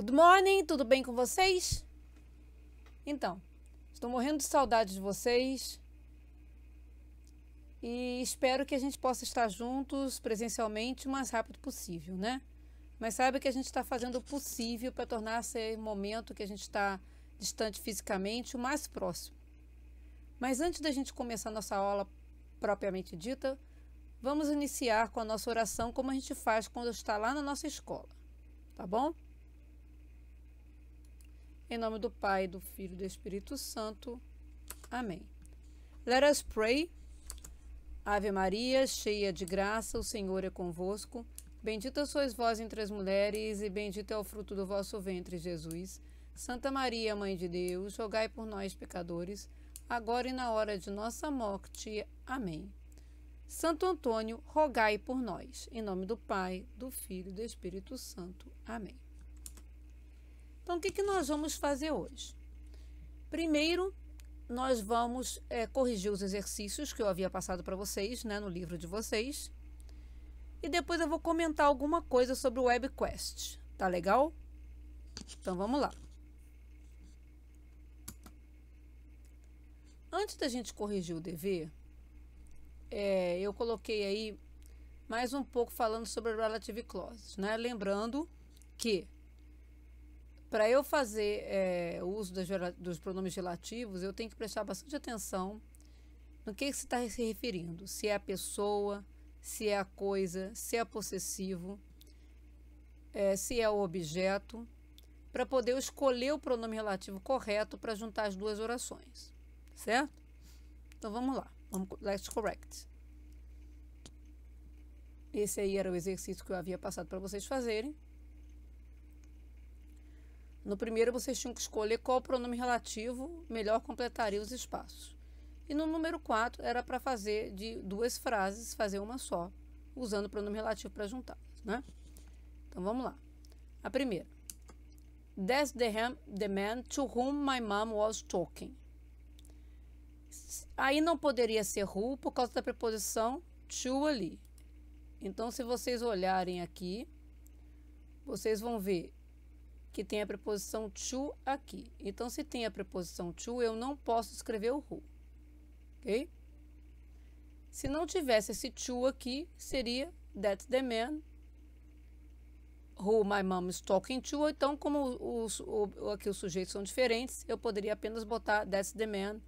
Good morning, tudo bem com vocês? Então, estou morrendo de saudade de vocês e espero que a gente possa estar juntos presencialmente o mais rápido possível, né? Mas saiba que a gente está fazendo o possível para tornar esse momento que a gente está distante fisicamente o mais próximo. Mas antes da gente começar a nossa aula propriamente dita, vamos iniciar com a nossa oração como a gente faz quando está lá na nossa escola, tá bom? Em nome do Pai, do Filho e do Espírito Santo. Amém. Let us pray. Ave Maria, cheia de graça, o Senhor é convosco. Bendita sois vós entre as mulheres, e bendito é o fruto do vosso ventre, Jesus. Santa Maria, Mãe de Deus, rogai por nós, pecadores, agora e na hora de nossa morte. Amém. Santo Antônio, rogai por nós. Em nome do Pai, do Filho e do Espírito Santo. Amém. Então, o que nós vamos fazer hoje? Primeiro, nós vamos corrigir os exercícios que eu havia passado para vocês, né, no livro de vocês. E depois eu vou comentar alguma coisa sobre o WebQuest. Tá legal? Então, vamos lá. Antes da gente corrigir o dever, eu coloquei aí mais um pouco falando sobre relative clauses, né? Lembrando que para eu fazer o uso dos pronomes relativos, eu tenho que prestar bastante atenção no que se está se referindo. Se é a pessoa, se é a coisa, se é possessivo, se é o objeto, para poder escolher o pronome relativo correto para juntar as duas orações, certo? Então vamos lá, let's correct. Esse aí era o exercício que eu havia passado para vocês fazerem. No primeiro, vocês tinham que escolher qual pronome relativo melhor completaria os espaços. E no número 4, era para fazer de duas frases, fazer uma só, usando o pronome relativo para juntá-las, né? Então, vamos lá. A primeira. That's the man to whom my mom was talking. Aí não poderia ser who por causa da preposição to ali. Então, se vocês olharem aqui, vocês vão ver que tem a preposição to aqui. Então, se tem a preposição to, eu não posso escrever o who. Ok? Se não tivesse esse to aqui, seria that's the man who my mom is talking to. Então, como aqui os sujeitos são diferentes, eu poderia apenas botar that's the man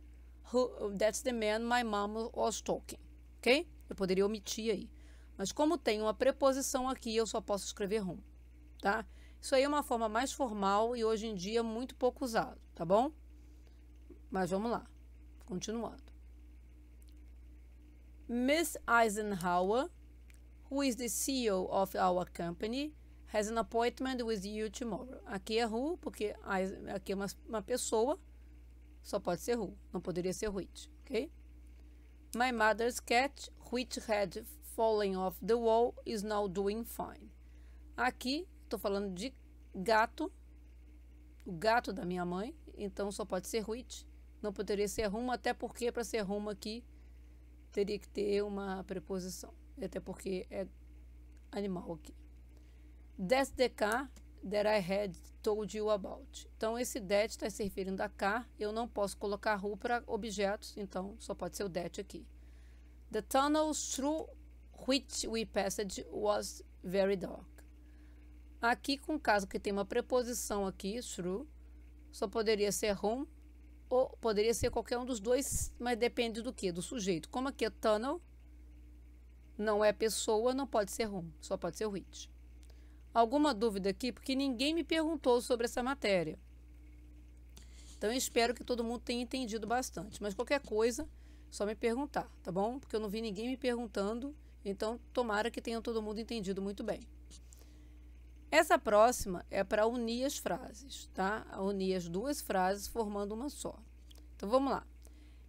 my mom was talking. Ok? Eu poderia omitir aí. Mas como tem uma preposição aqui, eu só posso escrever whom. Tá? Isso aí é uma forma mais formal e hoje em dia muito pouco usado, tá bom? Mas vamos lá, continuando. Miss Eisenhower, who is the CEO of our company, has an appointment with you tomorrow. Aqui é who, porque aqui é uma pessoa, só pode ser who, não poderia ser which, ok? My mother's cat, which had fallen off the wall, is now doing fine. Aqui estou falando de gato, o gato da minha mãe, então só pode ser which, não poderia ser whom, até porque para ser whom aqui teria que ter uma preposição, até porque é animal aqui. That's the car that I had told you about. Então esse that está se referindo a car, eu não posso colocar who para objetos, então só pode ser o that aqui. The tunnel through which we passed was very dark. Aqui, com o caso que tem uma preposição aqui, through, só poderia ser whom, ou poderia ser qualquer um dos dois, mas depende do que? Do sujeito. Como aqui é tunnel, não é pessoa, não pode ser whom, só pode ser which. Alguma dúvida aqui? Porque ninguém me perguntou sobre essa matéria. Então, eu espero que todo mundo tenha entendido bastante. Mas qualquer coisa, só me perguntar, tá bom? Porque eu não vi ninguém me perguntando, então tomara que tenham todo mundo entendido muito bem. Essa próxima é para unir as frases, tá? Unir as duas frases formando uma só. Então, vamos lá.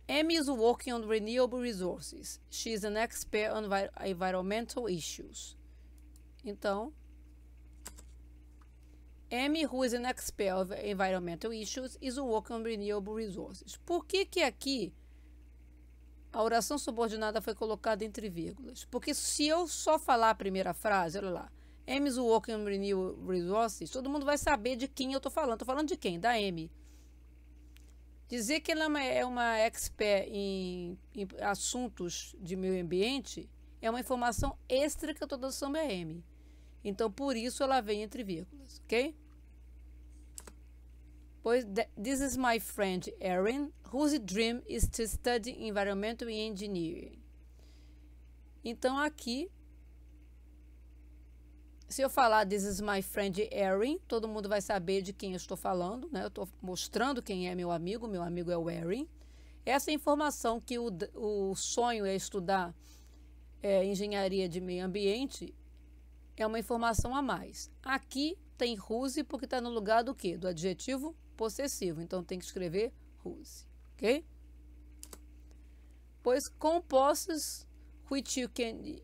Amy is working on renewable resources. She is an expert on environmental issues. Então, Amy, who is an expert on environmental issues, is working on renewable resources. Por que aqui a oração subordinada foi colocada entre vírgulas? Porque se eu só falar a primeira frase, olha lá, Amy's working on renewable resources. Todo mundo vai saber de quem eu estou falando. Estou falando de quem? Da Amy. Dizer que ela é uma expert em assuntos de meio ambiente é uma informação extra que eu estou dando sobre a Amy. Então, por isso ela vem entre vírgulas, ok? Pois, this is my friend Erin, whose dream is to study environmental engineering. Então, aqui, se eu falar this is my friend Erin, todo mundo vai saber de quem eu estou falando, né? Eu estou mostrando quem é meu amigo é o Erin. Essa informação que o sonho é estudar engenharia de meio ambiente é uma informação a mais. Aqui tem whose porque está no lugar do quê? Do adjetivo possessivo. Então tem que escrever whose, ok? Pois compostos which you can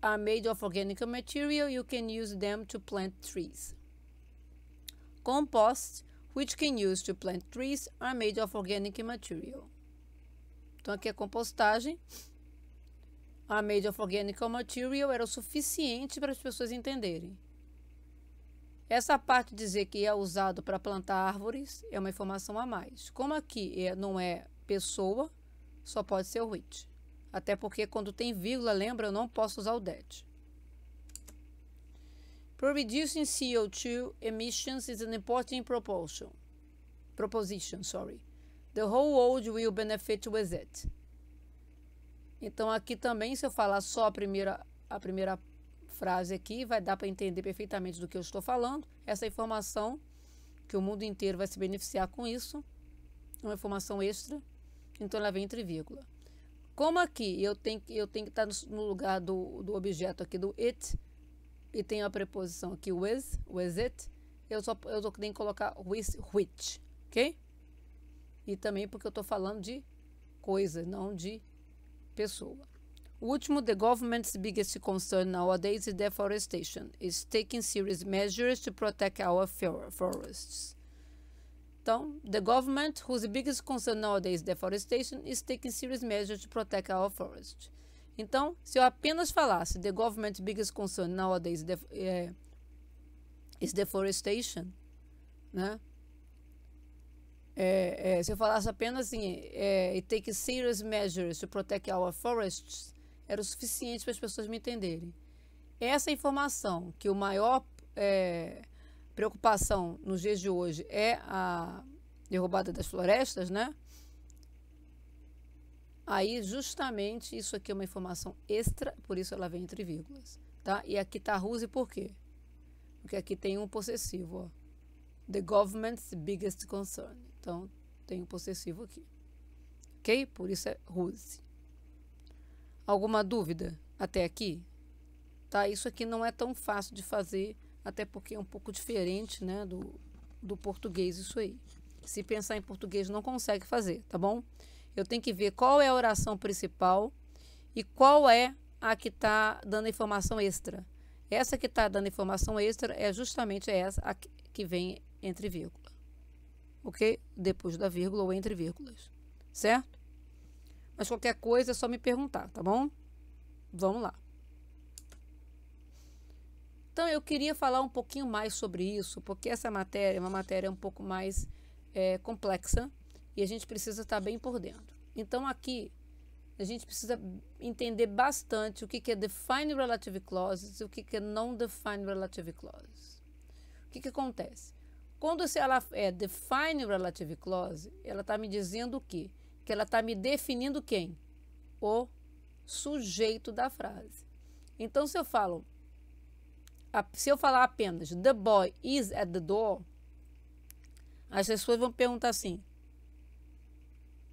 are made of organic material, you can use them to plant trees. Composts which can use to plant trees are made of organic material. Então aqui a compostagem, are made of organic material, era o suficiente para as pessoas entenderem. Essa parte de dizer que é usado para plantar árvores é uma informação a mais. Como aqui não é pessoa, só pode ser o which. Até porque quando tem vírgula, lembra, eu não posso usar o that. For reducing CO2 emissions is an important proposition. The whole world will benefit with it. Então, aqui também, se eu falar só a primeira frase aqui, vai dar para entender perfeitamente do que eu estou falando. Essa informação, que o mundo inteiro vai se beneficiar com isso, é uma informação extra, então ela vem entre vírgula. Como aqui eu tenho que estar no lugar do objeto aqui do it, e tem a preposição aqui with it, eu tenho que colocar with which, ok? E também porque eu estou falando de coisa, não de pessoa. O último, the government's biggest concern nowadays is deforestation. It's taking serious measures to protect our forests. Então, the government, whose biggest concern nowadays is deforestation, is taking serious measures to protect our forests. Então, se eu apenas falasse the government's biggest concern nowadays is deforestation, né? Se eu falasse apenas assim, it takes serious measures to protect our forests, era o suficiente para as pessoas me entenderem. Essa informação, que o maior preocupação nos dias de hoje é a derrubada das florestas, né? Aí, justamente, isso aqui é uma informação extra, por isso ela vem entre vírgulas, tá? E aqui está whose por quê? Porque aqui tem um possessivo, ó. The government's biggest concern. Então, tem um possessivo aqui. Ok? Por isso é whose. Alguma dúvida até aqui? Tá? Isso aqui não é tão fácil de fazer, até porque é um pouco diferente, né, do português isso aí. Se pensar em português não consegue fazer, tá bom? Eu tenho que ver qual é a oração principal e qual é a que está dando informação extra. Essa que está dando informação extra é justamente essa a que vem entre vírgula. Ok? Depois da vírgula ou entre vírgulas. Certo? Mas qualquer coisa é só me perguntar, tá bom? Vamos lá. Então, eu queria falar um pouquinho mais sobre isso, porque essa matéria é uma matéria um pouco mais complexa e a gente precisa estar bem por dentro. Então, aqui, a gente precisa entender bastante o que é Defined Relative Clauses e o que é Non-Defined Relative Clauses. O que acontece? Quando ela é Defined Relative Clause, ela está me dizendo o quê? Que ela está me definindo quem? O sujeito da frase. Então, se eu falar apenas the boy is at the door, as pessoas vão perguntar assim,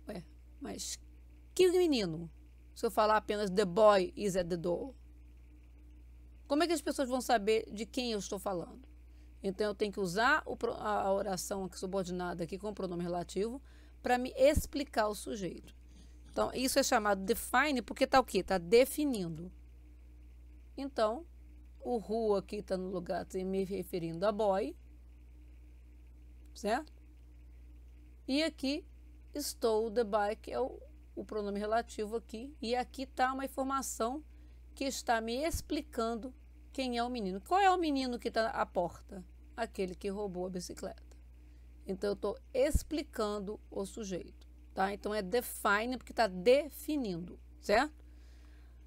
ué, mas que menino? Se eu falar apenas the boy is at the door, como é que as pessoas vão saber de quem eu estou falando? Então, eu tenho que usar a oração aqui subordinada aqui com o pronome relativo para me explicar o sujeito. Então, isso é chamado define porque está o quê? Está definindo. Então, o who aqui está no lugar, tá me referindo a boy, certo? E aqui, stole the bike é o pronome relativo aqui. E aqui está uma informação que está me explicando quem é o menino. Qual é o menino que está à porta? Aquele que roubou a bicicleta. Então, eu estou explicando o sujeito, tá? Então, é define porque está definindo, certo?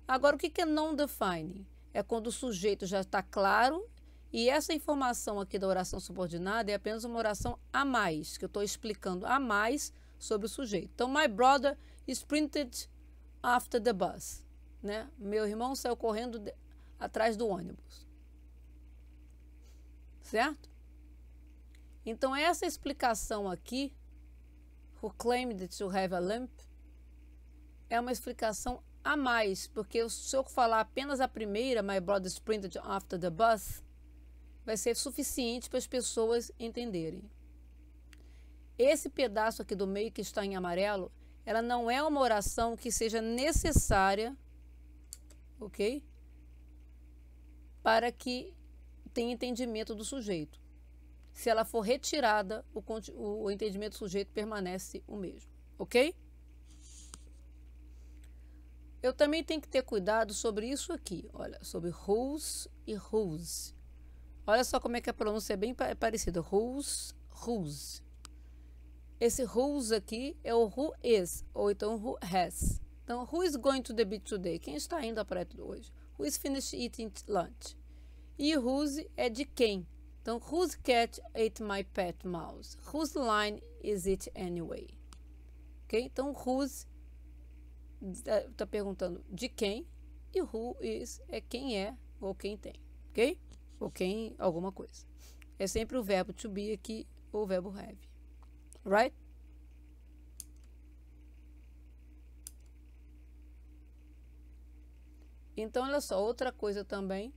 Agora, o que é não define? É quando o sujeito já está claro e essa informação aqui da oração subordinada é apenas uma oração a mais, que eu estou explicando a mais sobre o sujeito. Então, my brother sprinted after the bus, né? Meu irmão saiu correndo atrás do ônibus, certo? Então, essa explicação aqui, who claimed to have a limp, é uma explicação a mais, porque se eu falar apenas a primeira, my brother sprinted after the bus, vai ser suficiente para as pessoas entenderem. Esse pedaço aqui do meio que está em amarelo, ela não é uma oração que seja necessária, ok? Para que tenha entendimento do sujeito. Se ela for retirada, o entendimento do sujeito permanece o mesmo, ok? Eu também tenho que ter cuidado sobre isso aqui, olha, sobre whose e whose. Olha só como é que a pronúncia é bem parecida, whose, whose. Esse whose aqui é o who is, ou então who has. Então, who is going to the beach today? Quem está indo à praia hoje? Who is finished eating lunch? E whose é de quem? Então, whose cat ate my pet mouse? Whose line is it anyway? Ok? Então, whose está perguntando de quem e who is é quem é ou quem tem, ok? Ou quem alguma coisa. É sempre o verbo to be aqui ou o verbo have, right? Então, olha só, outra coisa também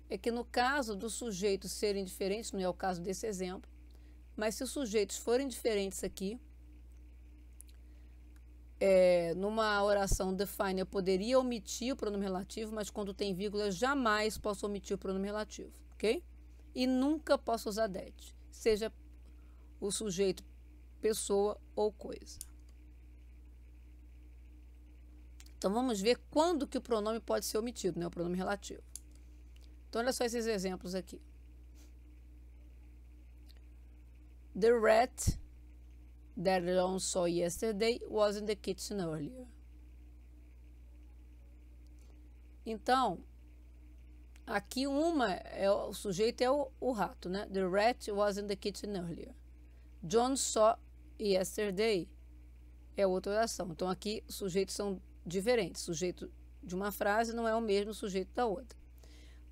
é que no caso dos sujeitos serem diferentes, não é o caso desse exemplo, mas se os sujeitos forem diferentes aqui, numa oração define eu poderia omitir o pronome relativo, mas quando tem vírgula jamais posso omitir o pronome relativo, ok? E nunca posso usar that, seja o sujeito pessoa ou coisa. Então vamos ver quando que o pronome pode ser omitido, né? O pronome relativo. Então olha só esses exemplos aqui. The rat that John saw yesterday was in the kitchen earlier. Então, aqui o sujeito é o rato, né? The rat was in the kitchen earlier. John saw yesterday é outra oração. Então, aqui os sujeitos são diferentes. O sujeito de uma frase não é o mesmo sujeito da outra.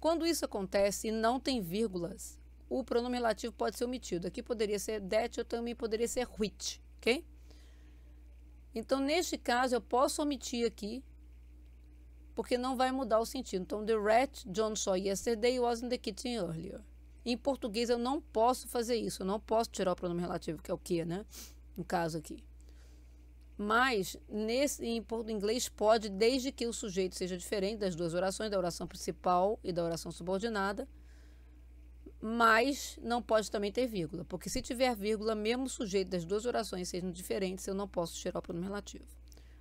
Quando isso acontece e não tem vírgulas, o pronome relativo pode ser omitido. Aqui poderia ser that ou também poderia ser which, ok? Então, neste caso, eu posso omitir aqui, porque não vai mudar o sentido. Então, the rat John saw yesterday was in the kitchen earlier. Em português, eu não posso fazer isso. Eu não posso tirar o pronome relativo, que é o que, né? No caso aqui. Mas, em inglês, pode, desde que o sujeito seja diferente das duas orações, da oração principal e da oração subordinada, mas não pode também ter vírgula, porque se tiver vírgula, mesmo o sujeito das duas orações sejam diferentes, eu não posso tirar o pronome relativo.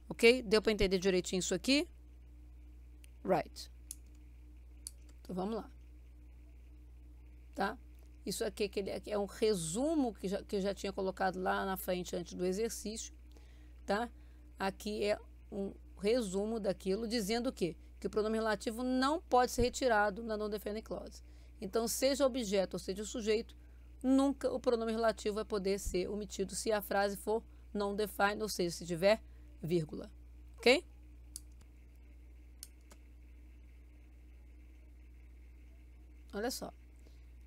Ok? Deu para entender direitinho isso aqui? Right. Então, vamos lá. Tá? Isso aqui é um resumo que eu já tinha colocado lá na frente antes do exercício. Tá? Aqui é um resumo daquilo, dizendo o quê? Que o pronome relativo não pode ser retirado na non-definite clause. Então, seja o objeto ou seja o sujeito, nunca o pronome relativo vai poder ser omitido se a frase for non-defined, ou seja, se tiver vírgula. Ok? Olha só.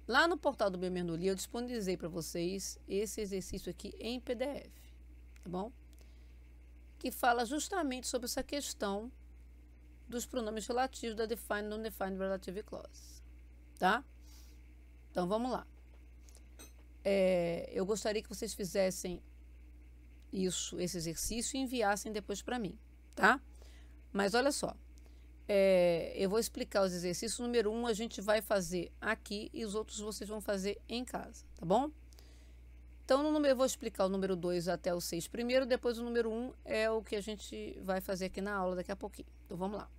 Lá no portal do Bernoulli, eu disponibilizei para vocês esse exercício aqui em PDF. Tá bom? Que fala justamente sobre essa questão dos pronomes relativos da Defined e Non-Defined Relative Clause. Tá? Então, vamos lá. Eu gostaria que vocês fizessem esse exercício e enviassem depois para mim, tá? Mas olha só, eu vou explicar os exercícios. Número 1 a gente vai fazer aqui e os outros vocês vão fazer em casa, tá bom? Então, eu vou explicar o número 2 até o 6 primeiro, depois o número 1 é o que a gente vai fazer aqui na aula daqui a pouquinho. Então, vamos lá.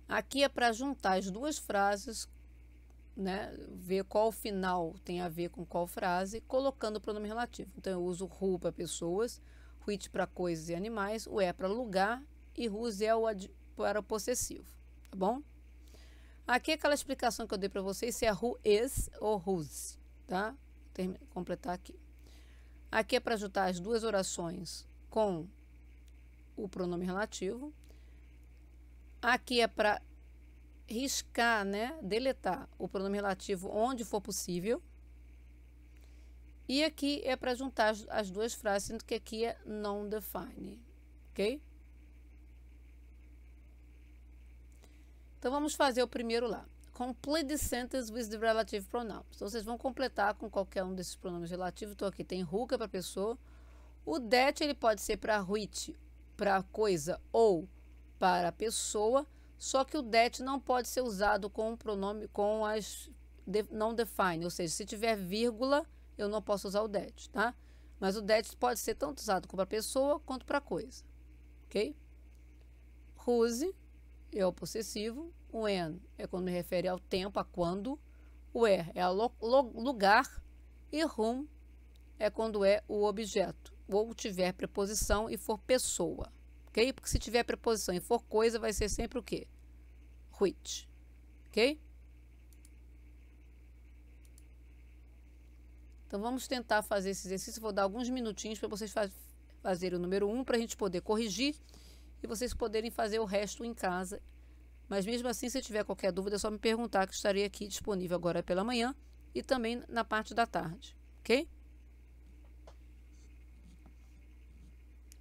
Aqui é para juntar as duas frases, né? Ver qual final tem a ver com qual frase, colocando o pronome relativo. Então, eu uso who para pessoas, which para coisas e animais, o para lugar e whose para o possessivo, tá bom? Aqui é aquela explicação que eu dei para vocês, se é who is ou whose, tá? Vou completar aqui. Aqui é para juntar as duas orações com o pronome relativo. Aqui é para riscar, né? Deletar o pronome relativo onde for possível. E aqui é para juntar as duas frases, sendo que aqui é non-define, ok? Então, vamos fazer o primeiro lá. Complete the sentence with the relative pronouns. Então, vocês vão completar com qualquer um desses pronomes relativos. Então, aqui tem who, que é para pessoa. O that, ele pode ser para which, para coisa ou para pessoa. Só que o that não pode ser usado com o pronome, com as não define. Ou seja, se tiver vírgula, eu não posso usar o that, tá? Mas o that pode ser tanto usado para pessoa quanto para coisa, ok? Whose é o possessivo, o when é quando me refere ao tempo, a quando, o where é lugar e whom é quando é o objeto, ou tiver preposição e for pessoa, ok? Porque se tiver preposição e for coisa, vai ser sempre o quê? Which, ok? Então, vamos tentar fazer esse exercício. Vou dar alguns minutinhos para vocês fazerem o número 1, para a gente poder corrigir e vocês poderem fazer o resto em casa. Mas mesmo assim, se tiver qualquer dúvida, é só me perguntar, que estarei aqui disponível agora pela manhã e também na parte da tarde, ok?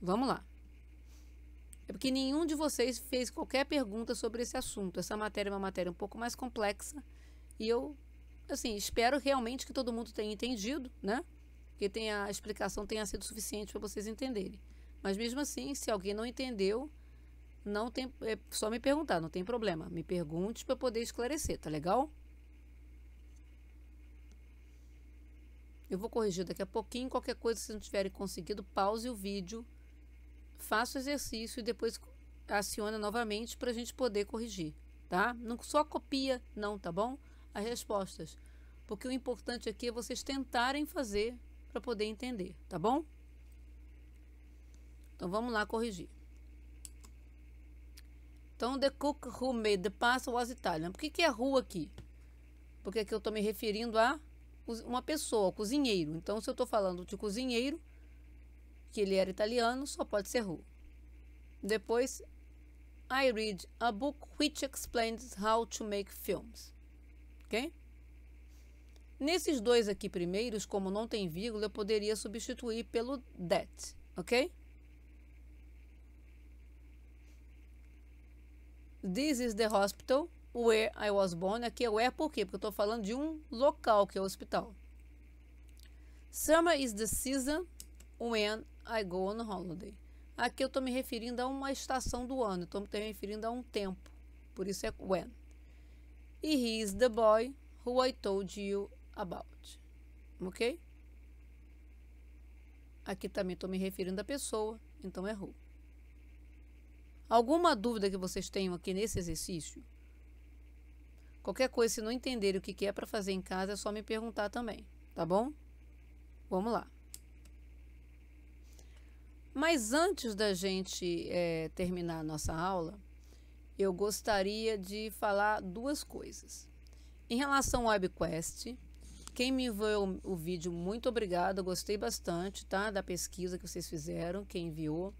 Vamos lá. É porque nenhum de vocês fez qualquer pergunta sobre esse assunto. Essa matéria é uma matéria um pouco mais complexa e eu, assim, espero realmente que todo mundo tenha entendido, né? Que a explicação tenha sido suficiente para vocês entenderem. Mas mesmo assim, se alguém não entendeu, não tem, é só me perguntar, não tem problema. Me pergunte para poder esclarecer, tá legal? Eu vou corrigir daqui a pouquinho. Qualquer coisa, se não tiverem conseguido, pause o vídeo, faça o exercício e depois aciona novamente para a gente poder corrigir, tá? Não só copia, não, tá bom? As respostas. Porque o importante aqui é vocês tentarem fazer para poder entender, tá bom? Então, vamos lá corrigir. Então, the cook who made the pasta was Italian. Por que é who aqui? Porque aqui eu estou me referindo a uma pessoa, cozinheiro. Então, se eu estou falando de cozinheiro, que ele era italiano, só pode ser who. Depois, I read a book which explains how to make films. Ok? Nesses dois aqui primeiros, como não tem vírgula, eu poderia substituir pelo that. Ok? This is the hospital where I was born. Aqui é where por quê? Porque eu estou falando de um local, que é o hospital. Summer is the season when I go on holiday. Aqui eu estou me referindo a uma estação do ano. Estou me referindo a um tempo. Por isso é when. E he is the boy who I told you about. Ok? Aqui também estou me referindo a pessoa. Então é who. Alguma dúvida que vocês tenham aqui nesse exercício? Qualquer coisa, se não entenderem o que é para fazer em casa, é só me perguntar também, tá bom? Vamos lá. Mas antes da gente terminar a nossa aula, eu gostaria de falar duas coisas. Em relação ao WebQuest, quem me enviou o vídeo, muito obrigada, gostei bastante, tá? Da pesquisa que vocês fizeram, quem enviou.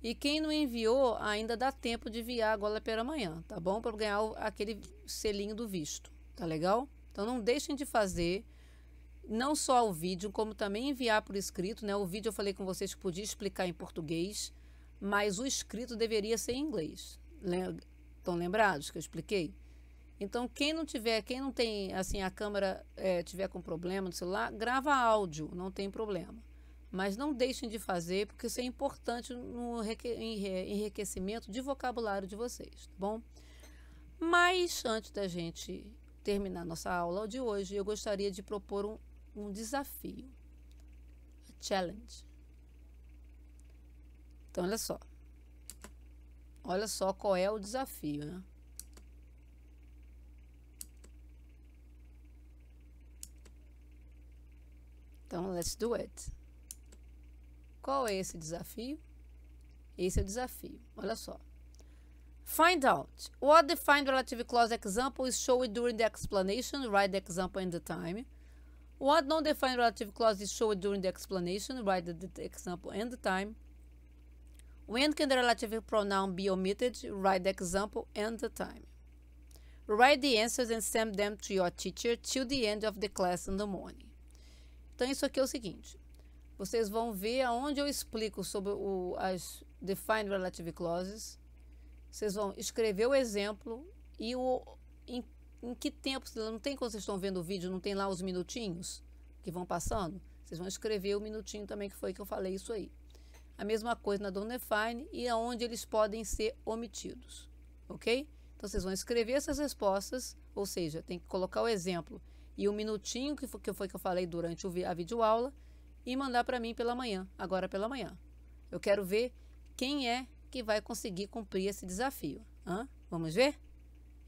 E quem não enviou, ainda dá tempo de enviar agora pela manhã, tá bom? Para ganhar aquele selinho do visto, tá legal? Então, não deixem de fazer, não só o vídeo, como também enviar por escrito, né? O vídeo eu falei com vocês que podia explicar em português, mas o escrito deveria ser em inglês. Estão lembrados que eu expliquei? Então, quem não tem, assim, a câmera tiver com problema no celular, grava áudio, não tem problema. Mas não deixem de fazer, porque isso é importante no enriquecimento de vocabulário de vocês, tá bom? Mas, antes da gente terminar nossa aula de hoje, eu gostaria de propor um desafio. Challenge. Então, olha só. Olha só qual é o desafio, né? Então, let's do it. Qual é esse desafio? Esse é o desafio. Olha só. Find out what the find relative clause example is showed during the explanation. Write the example and the time. What non-defined relative clause is showed during the explanation. Write the example and the time. When can the relative pronoun be omitted? Write the example and the time. Write the answers and send them to your teacher till the end of the class in the morning. Então, isso aqui é o seguinte. Vocês vão ver aonde eu explico sobre as defined relative clauses. Vocês vão escrever o exemplo e em que tempo, não tem quando vocês estão vendo o vídeo, não tem lá os minutinhos que vão passando? Vocês vão escrever o minutinho também que foi que eu falei isso aí. A mesma coisa na don't define e aonde eles podem ser omitidos, ok? Então, vocês vão escrever essas respostas, ou seja, tem que colocar o exemplo e o minutinho que foi que eu falei durante a videoaula e mandar para mim pela manhã, agora pela manhã. Eu quero ver quem é que vai conseguir cumprir esse desafio. Vamos ver?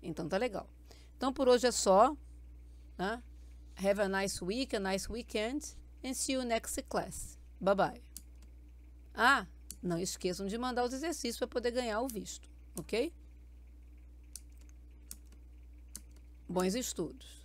Então, tá legal. Então, por hoje é só. Have a nice week, a nice weekend, and see you next class. Bye bye. Não esqueçam de mandar os exercícios para poder ganhar o visto, ok? Bons estudos.